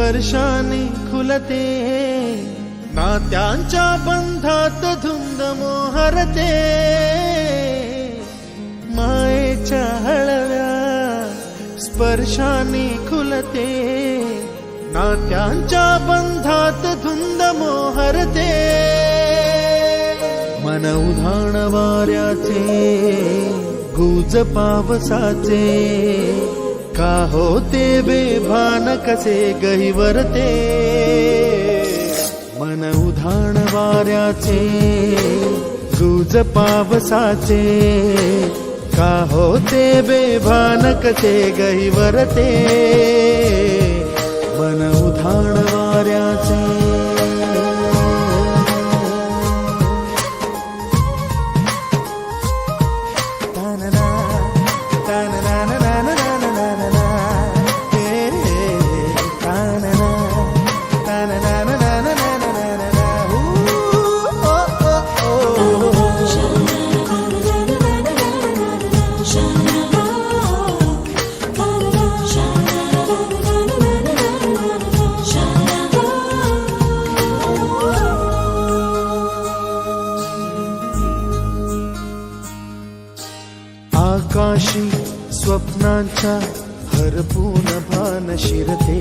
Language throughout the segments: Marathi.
स्पर्शाने खुलते, नात्यांच्या बंधात धुंद मोहरते, मायेच्या हळव्या स्पर्शाने खुलते, नात्यांच्या बंधात धुंद मोहरते, मन उधाण वाऱ्याचे गुज पावसाचे, का होते बेभान कसे गहिवरते, मन उधाण वाऱ्याचे गुज पावसाचे, का होते बेभान कसे गहिवरते, मन उधाण वाऱ्याचे. आकाशी स्वप्नांच्या हरपून भान शिरते,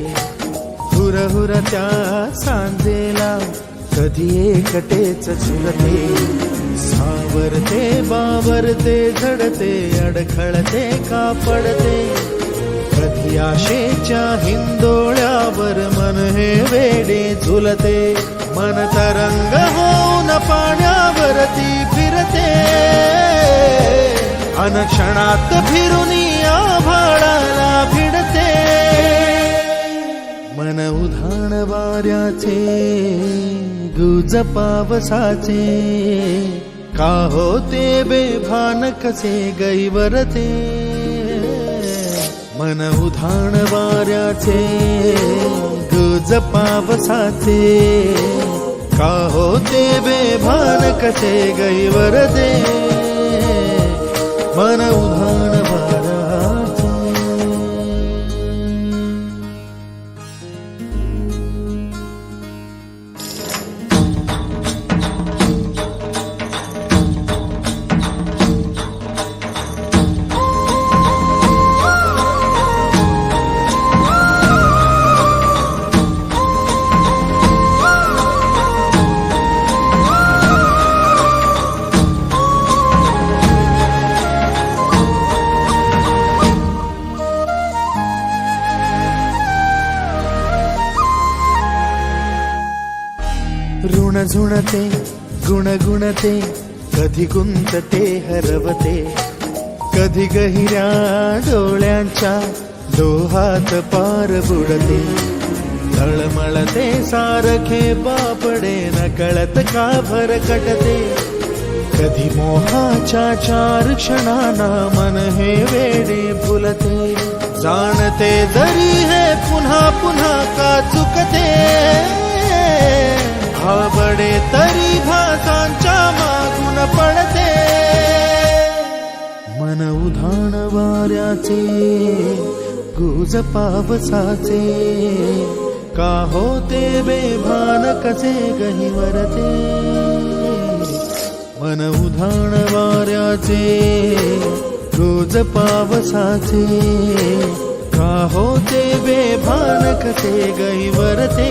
हुरहुर त्या सांजेला कधी एकटेच झुलते, सावरते बावरते झडते, अडखळते का पडते, कधी आशेच्या हिंदोळ्यावर मन हे वेडे झुलते, मन तरंग होऊन पाण्यावरती फिरते, अनक्षणात फिरून आभाळाला भिडते, मन उधाण वाऱ्याचे गुज पावसाचे, का होते बेभान कसे गैवरते, मन उधाण वाऱ्याचे गुज पावसाचे, का होते बेभान कसे गैवरते, मन उधाण वाऱ्याचे. ऋण झुणते गुणगुणते, कधी गुंतते हरवते, कधी गहिऱ्या डोळ्यांच्या डोहात पार बुडते, तळमळते सारखे बापडे नकळत का भरकटते, कधी मोहाच्या चार क्षणांना मन हे वेडे फुलते, जाणते जरी हे पुन्हा पुन्हा का चुकते, आवडे तरी भासांच्या मागून पडते, मन उधाण वाऱ्याचे गुज पावसाचे, का होते बेभान कसे गहिवरते, मन उधाण वाऱ्याचे गुज पावसाचे, का होते बेभान कसे गहिवरते.